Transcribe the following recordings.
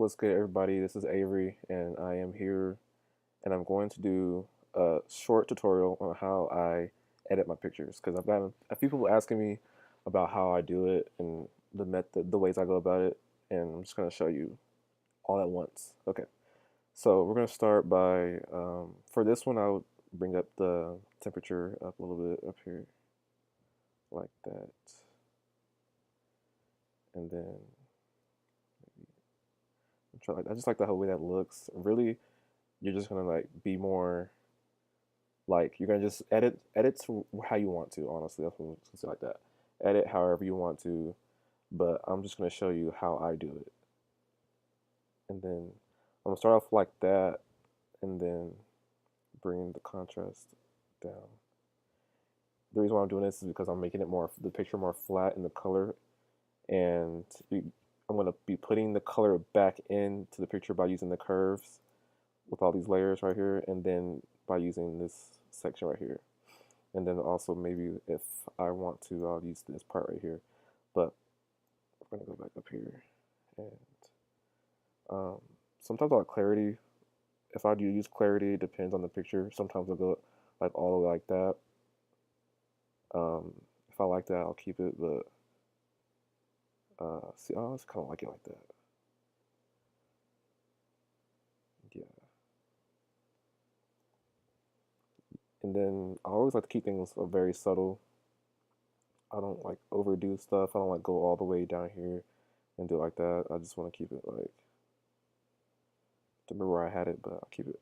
What's good, everybody? This is Avery, and I am here, and I'm going to do a short tutorial on how I edit my pictures because I've gotten a few people asking me about how I do it and the ways I go about it, and I'm just going to show you all at once. Okay, so we're going to start by for this one, I would bring up the temperature up a little bit up here, like that, and then try like I just like the whole way that looks. Really, you're just gonna like be more like you're gonna just edit to how you want to. Honestly, that's what I'm just gonna say like that. Edit however you want to, but I'm just gonna show you how I do it. And then I'm gonna start off like that, and then bring the contrast down. The reason why I'm doing this is because I'm making it more the picture more flat in the color, and I'm gonna be putting the color back into the picture by using the curves with all these layers right here, and then by using this section right here. And then also maybe if I want to, I'll use this part right here. But we're gonna go back up here, and um, sometimes I like clarity. If I do use clarity, it depends on the picture. Sometimes I'll go like all the way like that. If I like that, I'll keep it. But see, I just kind of like it like that. Yeah. And then I always like to keep things very subtle. I don't like overdo stuff. I don't like go all the way down here and do it like that. I just want to keep it like, remember where I had it, but I'll keep it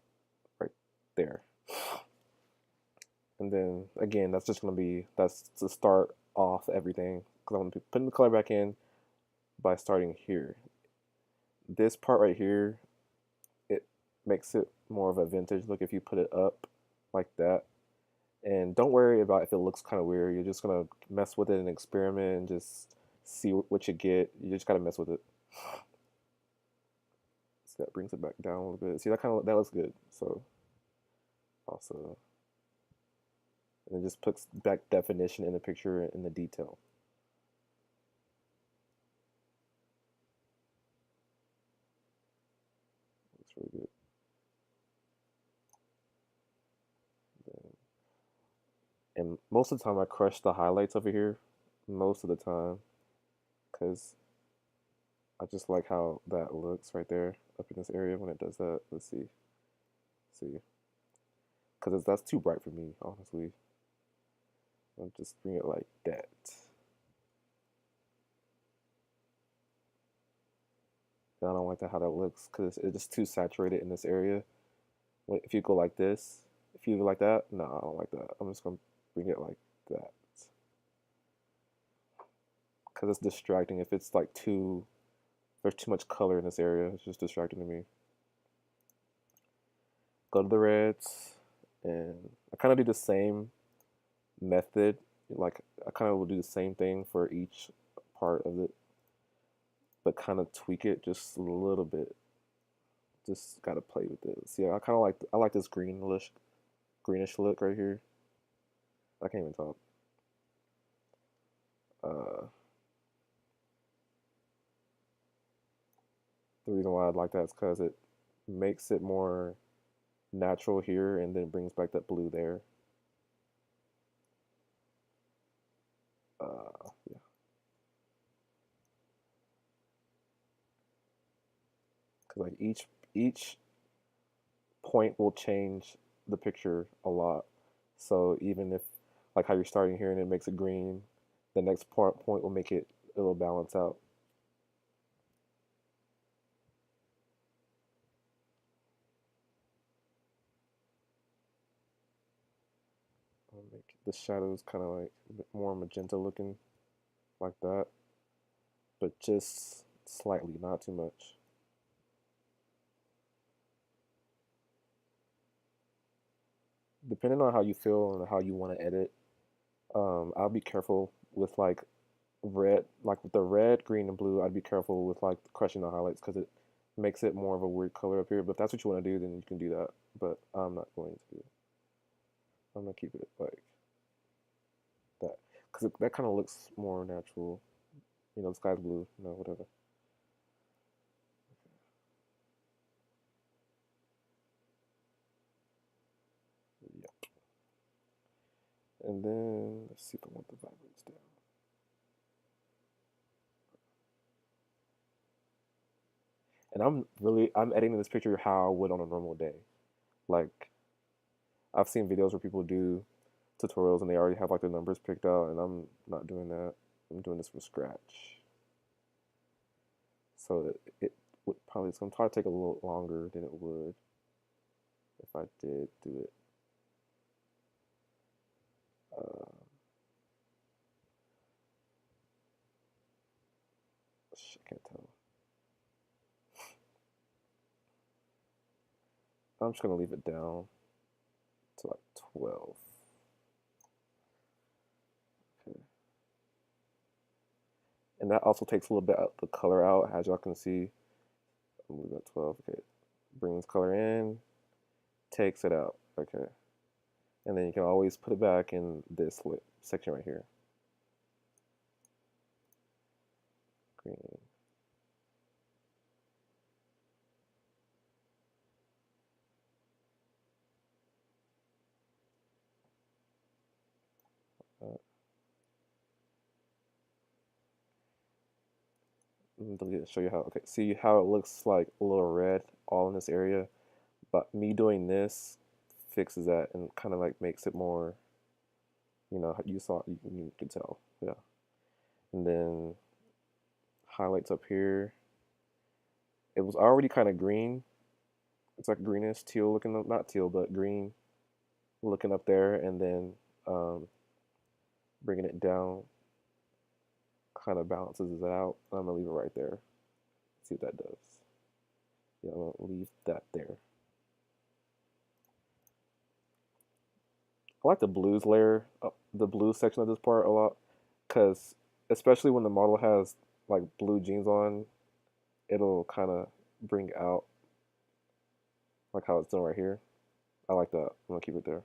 right there. And then again, that's just gonna be that's to start off everything because I'm gonna be putting the color back in by starting here. This part right here, it makes it more of a vintage look if you put it up like that. And don't worry about if it looks kind of weird. You're just gonna mess with it and experiment and just see what you get. You just gotta mess with it. So that brings it back down a little bit. See, that looks good. So also, and it just puts back definition in the picture and in the detail. Looks really good. And most of the time, I crush the highlights over here. Most of the time, because I just like how that looks right there up in this area when it does that. Let's see, because that's too bright for me, honestly. I'll just bring it like that. And I don't like that how that looks because it's just too saturated in this area. If you go like this, if you go like that, no, I don't like that. I'm just gonna bring it like that because it's distracting. If it's like there's too much color in this area. It's just distracting to me. Go to the reds, and I kind of do the same method. Like I kind of will do the same thing for each part of it, but kind of tweak it just a little bit. Just gotta play with it. See, I like this greenish look right here. I can't even talk. Uh, the reason why I like that is because it makes it more natural here, and then brings back that blue there. Yeah, because like each point will change the picture a lot. So even if like how you're starting here and it makes it green, the next point will make it'll balance out. I'll make the shadows kind of like a bit more magenta looking like that, but just slightly, not too much. Depending on how you feel and how you want to edit, I'll be careful with like red, like with the red, green, and blue. I'd be careful with like crushing the highlights because it makes it more of a weird color up here. But if that's what you want to do, then you can do that. But I'm not going to. I'm gonna keep it like that because that kind of looks more natural. You know, the sky's blue. You know, whatever. And then let's see if I want the vibrates down. And I'm editing this picture how I would on a normal day. Like I've seen videos where people do tutorials and they already have like the numbers picked out, and I'm not doing that. I'm doing this from scratch. So it would probably, it's gonna probably take a little longer than it would if I did do it. Uh, I can't tell. I'm just gonna leave it down to like 12. Okay. And that also takes a little bit of the color out, as y'all can see. I'm moving at 12. Okay. Brings color in, takes it out. Okay. And then you can always put it back in this section right here. Green. Show you how. Okay, see how it looks like a little red all in this area, but me doing this fixes that and kind of like makes it more, you saw, you can tell, yeah. And then highlights up here. It was already kind of green. It's like greenish teal looking, not teal, but green looking up there, and then bringing it down kind of balances it out. I'm gonna leave it right there. See what that does. Yeah, I'm gonna leave that there. I like the blues layer, the blue section of this part a lot, because especially when the model has like blue jeans on, it'll kind of bring out like how it's done right here. I like that. I'm gonna keep it there.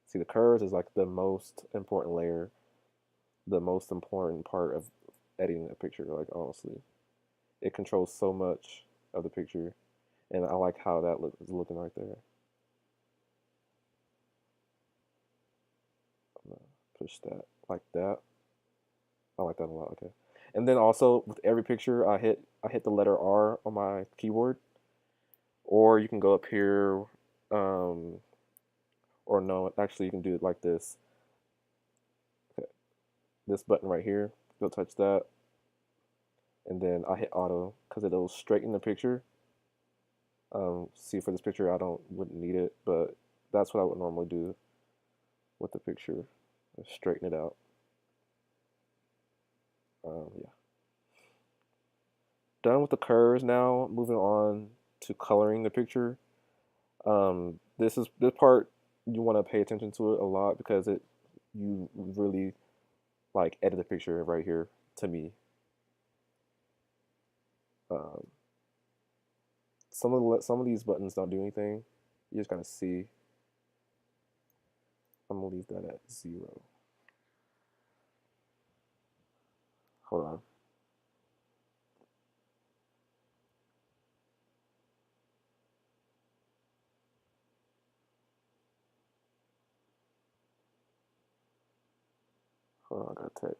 See, the curves is like the most important layer, the most important part of editing a picture. Like honestly, it controls so much of the picture, and I like how that is looking right there. I'm gonna push that like that. I like that a lot. Okay, and then also with every picture, I hit the letter R on my keyboard, or you can go up here, um, or no, actually you can do it like this. Okay, this button right here, go touch that, and then I hit auto because it'll straighten the picture. See, for this picture, wouldn't need it, but that's what I would normally do with the picture, straighten it out. Yeah. Done with the curves now. Moving on to coloring the picture. This part you want to pay attention to it a lot because you really like edit the picture right here to me. Um, some of these buttons don't do anything. You just gotta see. I'm gonna leave that at 0. Hold on. Hold on, I got text.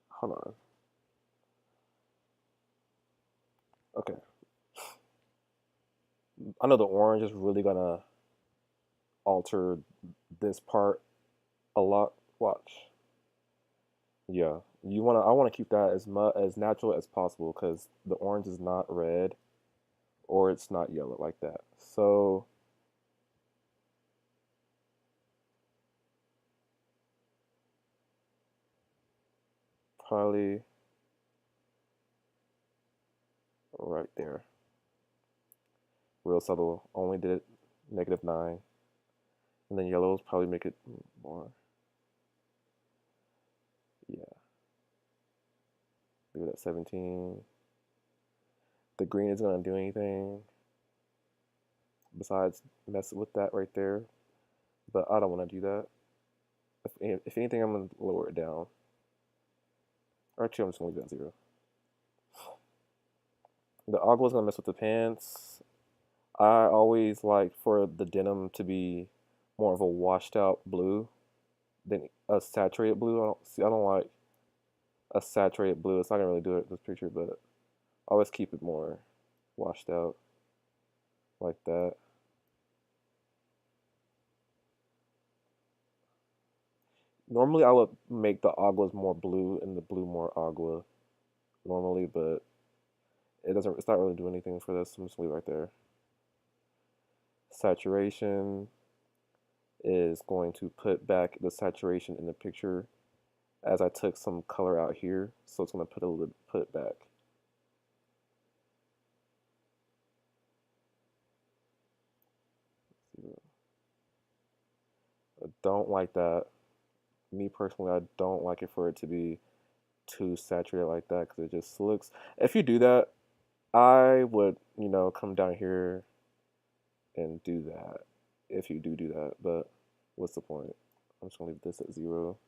Hold on. Okay. I know the orange is really gonna alter this part a lot. Watch. Yeah. I wanna keep that as natural as possible because the orange is not red or it's not yellow like that. So probably right there. Real subtle. Only did -9. And then yellows probably make it more. Yeah. Leave it at 17. The green isn't gonna do anything besides mess with that right there. But I don't want to do that. If anything, I'm gonna lower it down. Or actually, I'm just gonna leave it at 0. The agua is gonna mess with the pants. I always like for the denim to be more of a washed out blue than a saturated blue. I don't like a saturated blue. It's not gonna really do it in this picture, but I always keep it more washed out like that. Normally I would make the aguas more blue and the blue more agua normally, but it's not really doing anything for this. I'm just leave it right there. Saturation is going to put back the saturation in the picture as I took some color out here, so it's going to put it back. I don't like that. Me personally, I don't like it for it to be too saturated like that because it just looks. If you do that, I would, come down here and do that. If you do that, but what's the point? I'm just gonna leave this at 0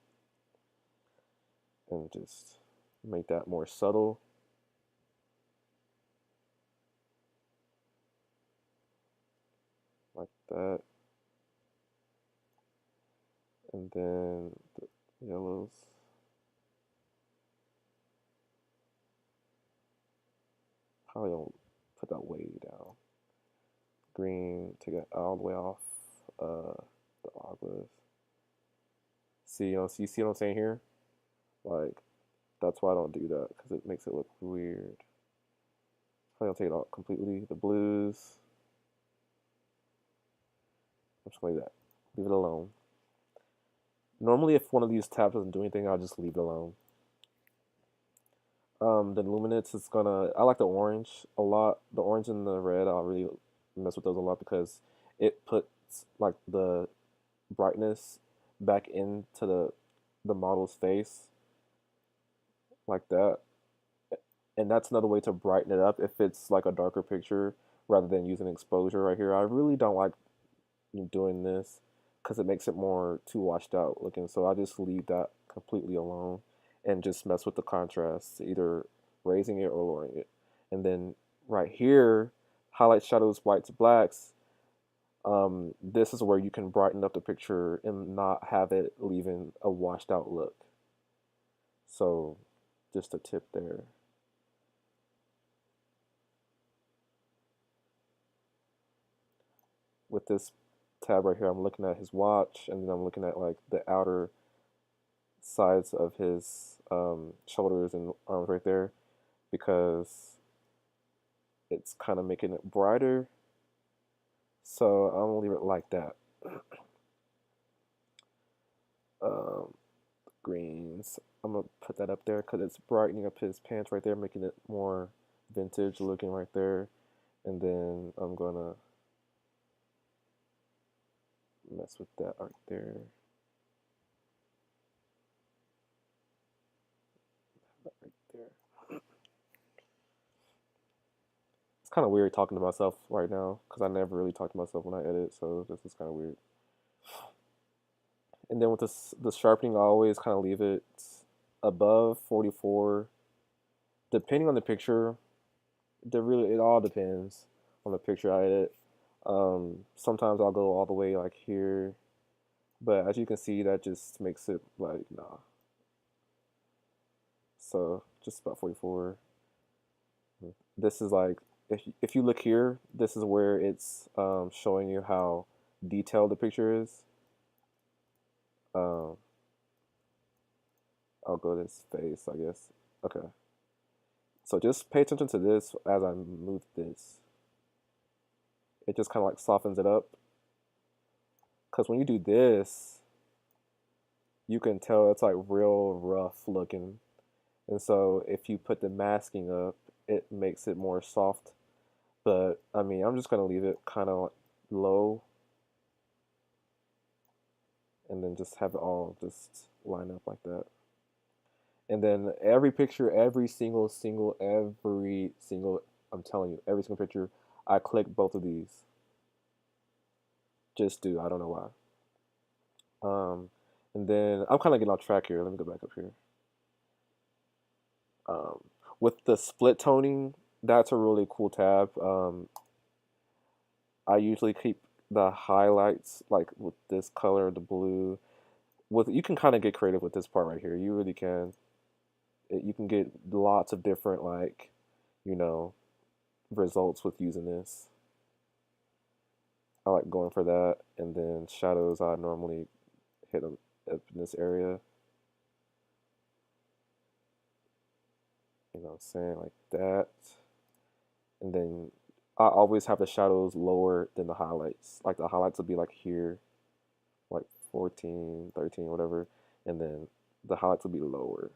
and just make that more subtle. Like that. And then the yellows. Probably don't put that way down. Green, take it all the way off the aguas. See, you see what I'm saying here? Like, that's why I don't do that, because it makes it look weird. Probably gonna take it out completely. The blues. I'm just gonna leave that. Leave it alone. Normally, if one of these tabs doesn't do anything, I'll just leave it alone. The luminance is gonna. I like the orange a lot. The orange and the red, I'll really mess with those a lot because it puts like the brightness back into the model's face like that. And that's another way to brighten it up if it's like a darker picture rather than using exposure right here. I really don't like doing this because it makes it more too washed out looking. So I just leave that completely alone and just mess with the contrast, either raising it or lowering it. And then right here, highlights, shadows, whites, blacks. This is where you can brighten up the picture and not have it leaving a washed out look. So just a tip there. With this tab right here, I'm looking at his watch, and then I'm looking at like the outer sides of his shoulders and arms right there because it's kind of making it brighter. So I'm gonna leave it like that. Um, Greens. I'm gonna put that up there because it's brightening up his pants right there, making it more vintage looking right there. And then I'm gonna mess with that right there. That right there. It's kind of weird talking to myself right now because I never really talk to myself when I edit, so this is kind of weird. And then with the sharpening, I always kind of leave it above 44, depending on the picture. It all depends on the picture I edit. Sometimes I'll go all the way like here, but as you can see, that just makes it like nah. So just about 44. This is like if you look here, this is where it's showing you how detailed the picture is. Um, I'll go to his face, I guess. Okay. So just pay attention to this as I move this. It just kind of like softens it up. Because when you do this, you can tell it's like real rough looking. And so if you put the masking up, it makes it more soft. But I mean, I'm just going to leave it kind of low and then just have it all just line up like that. And then every picture, every single, I'm telling you, every single picture, I click both of these. Just do, I don't know why. And then I'm kind of getting off track here. Let me go back up here. Um, with the split toning, that's a really cool tab. I usually keep the highlights like with this color, the blue. With you can kind of get creative with this part right here. You really can. You can get lots of different like, you know, results with using this. I like going for that, and then shadows I normally hit them up in this area. You know what I'm saying? Like that. And then I always have the shadows lower than the highlights. Like the highlights will be like here, like 14, 13, whatever. And then the highlights will be lower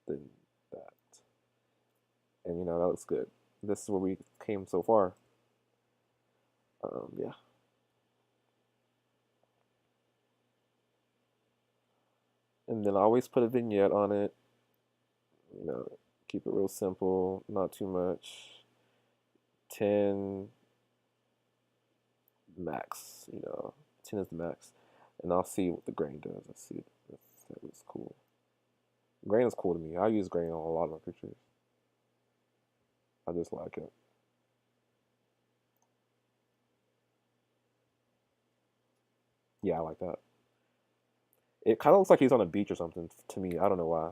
than that. And you know, that looks good. This is where we came so far. Yeah. And then I always put a vignette on it. You know, keep it real simple, not too much. 10 max, 10 is the max. And I'll see what the grain does. Let's see if that looks cool. Grain is cool to me. I use grain on a lot of my pictures. I just like it. Yeah, I like that. It kind of looks like he's on a beach or something to me. I don't know why.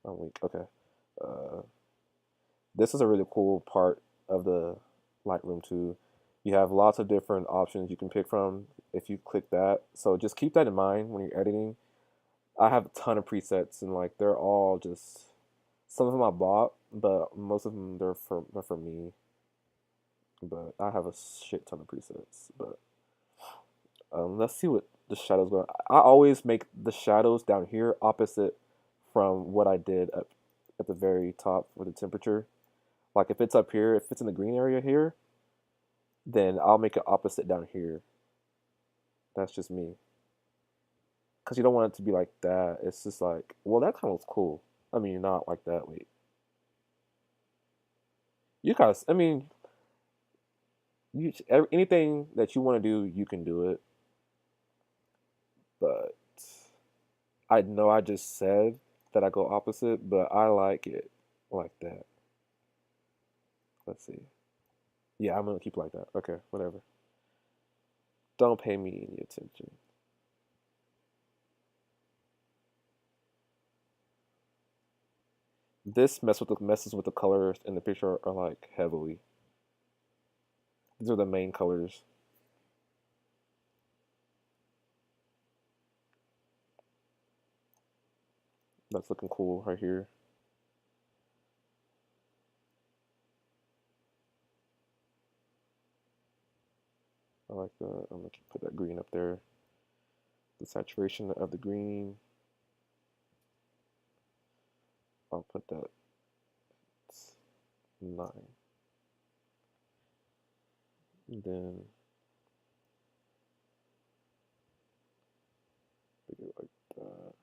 I'm weak. Okay. Uh, this is a really cool part of the Lightroom too. You have lots of different options you can pick from if you click that. So just keep that in mind when you're editing. I have a ton of presets and like they're all just some of them I bought, but most of them they're for me. But I have a shit ton of presets. But let's see what the shadows go. I always make the shadows down here opposite from what I did up at the very top for the temperature. Like if it's up here, if it's in the green area here, then I'll make it opposite down here. That's just me. Because you don't want it to be like that. It's just like, well, that kind of looks cool. I mean, not like that. Wait. You guys, I mean, anything that you want to do, you can do it. But I know I just said that I go opposite, but I like it like that. Let's see. Yeah, I'm gonna keep it like that. Okay, whatever. Don't pay me any attention. This messes with the colors in the picture are like heavily. These are the main colors. That's looking cool right here. I like that. I'm gonna put that green up there. The saturation of the green. I'll put that 9. And then make it like that.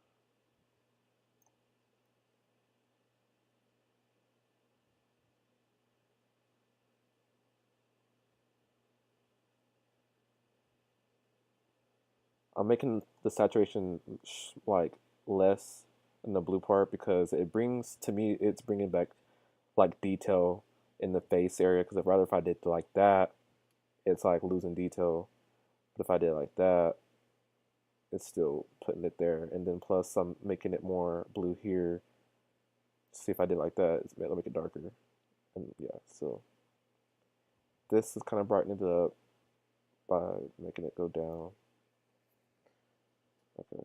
I'm making the saturation like less in the blue part because it brings to me it's bringing back like detail in the face area. Because rather if I did like that, it's like losing detail. But if I did like that, it's still putting it there. And then plus I'm making it more blue here. See if I did like that, it'll make it darker. And yeah, so this is kind of brightening it up by making it go down. Okay.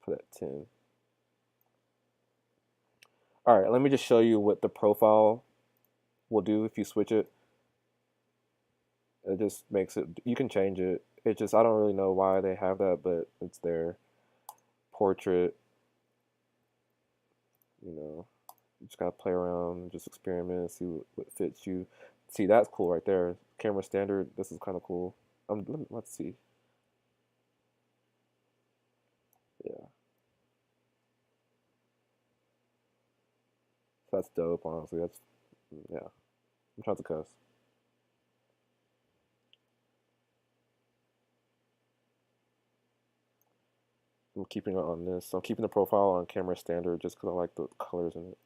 Put at 10. All right, let me just show you what the profile will do if you switch it. It just makes it, you can change it. It just, I don't really know why they have that, but it's there. Portrait, you just gotta play around, just experiment, see what fits you. See, that's cool right there. Camera standard, this is kind of cool. Let's see. Yeah, that's dope, honestly. Yeah, I'm trying to cuss. I'm keeping it on this. So I'm keeping the profile on camera standard just because I like the colors in it.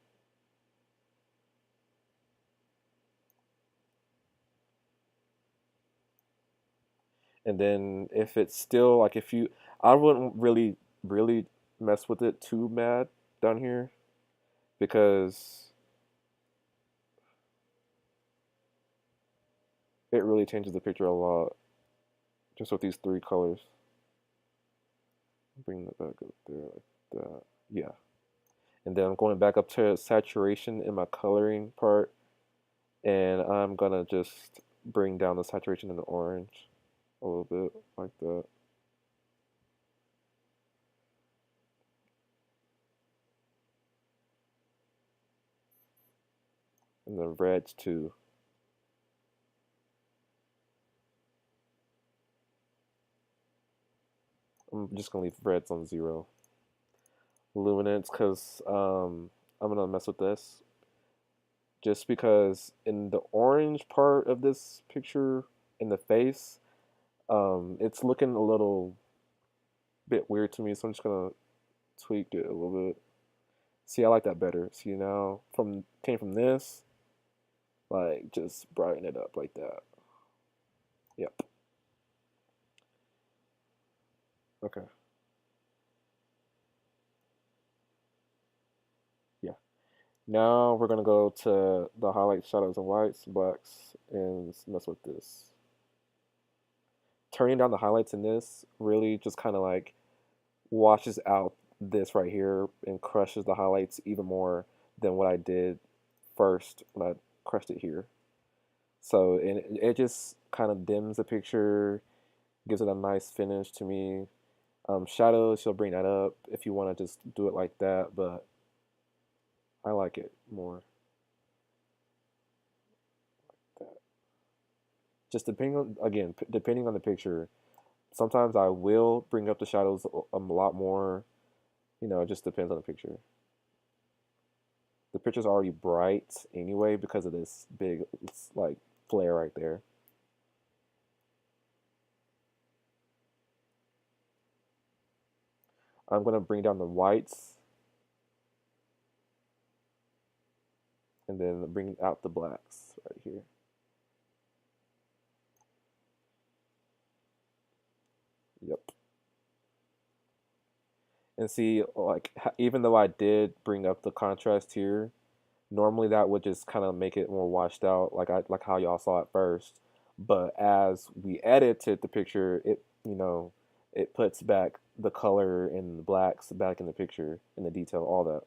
And then if it's still like if you, I wouldn't really mess with it too mad down here because it really changes the picture a lot just with these three colors. Bring that back up there like that. Yeah. And then I'm going back up to saturation in my coloring part, and I'm gonna just bring down the saturation in the orange a little bit like that. And the reds too. I'm just gonna leave reds on 0. Luminance, because I'm gonna mess with this just because in the orange part of this picture in the face, it's looking a little bit weird to me, so I'm just gonna tweak it a little bit. See, I like that better. See, now from came from this, like just brighten it up like that. Yep. Okay. Yeah. Now we're gonna go to the highlights, shadows, and whites, blacks, and mess with this. Turning down the highlights in this really just kind of like washes out this right here and crushes the highlights even more than what I did first when I crushed it here. So and it just kind of dims the picture, gives it a nice finish to me. Shadows, she'll bring that up if you want to just do it like that, but I like it more like that. Just depending on, again, depending on the picture, sometimes I will bring up the shadows a lot more. You know, it just depends on the picture. The picture's already bright anyway because of this big like flare right there. I'm gonna bring down the whites and then bring out the blacks right here. Yep. And see, like even though I did bring up the contrast here, normally that would just kind of make it more washed out, like how y'all saw it first. But as we edited the picture, it it puts back the color and the blacks back in the picture, in the detail, all that.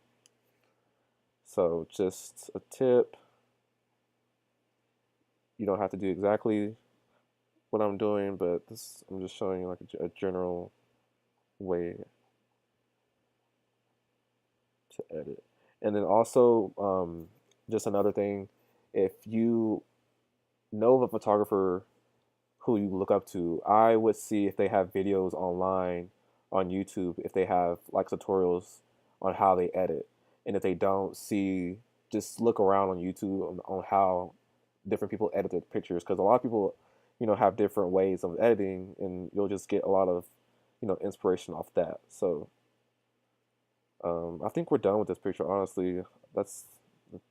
So just a tip, you don't have to do exactly what I'm doing, but this I'm just showing you like a general way to edit. And then also, just another thing, if you know of a photographer who you look up to, I would see if they have videos online on YouTube, if they have like tutorials on how they edit. And if they don't, see, just look around on YouTube on how different people edit their pictures, because a lot of people, have different ways of editing, and you'll just get a lot of, inspiration off that. So I think we're done with this picture. Honestly, that's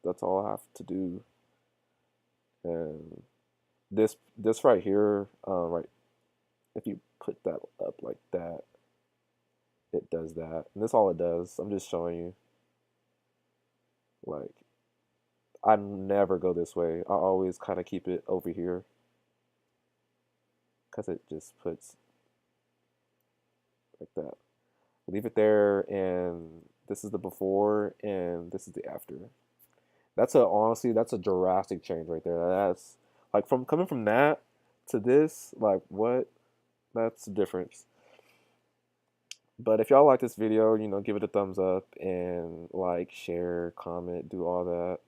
that's all I have to do. And this right here, right, if you put that up like that, it does that, and that's all it does. I'm just showing you. Like, I never go this way. I always kind of keep it over here because it just puts like that. Leave it there, and this is the before, and this is the after. That's a honestly, that's a drastic change right there. That's like from coming from that to this, like what? That's the difference. But if y'all like this video, give it a thumbs up and like, share, comment, do all that.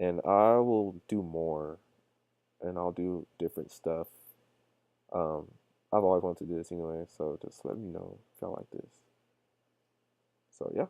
And I will do more and I'll do different stuff. Um, I've always wanted to do this anyway, so just let me know if y'all like this. So yeah.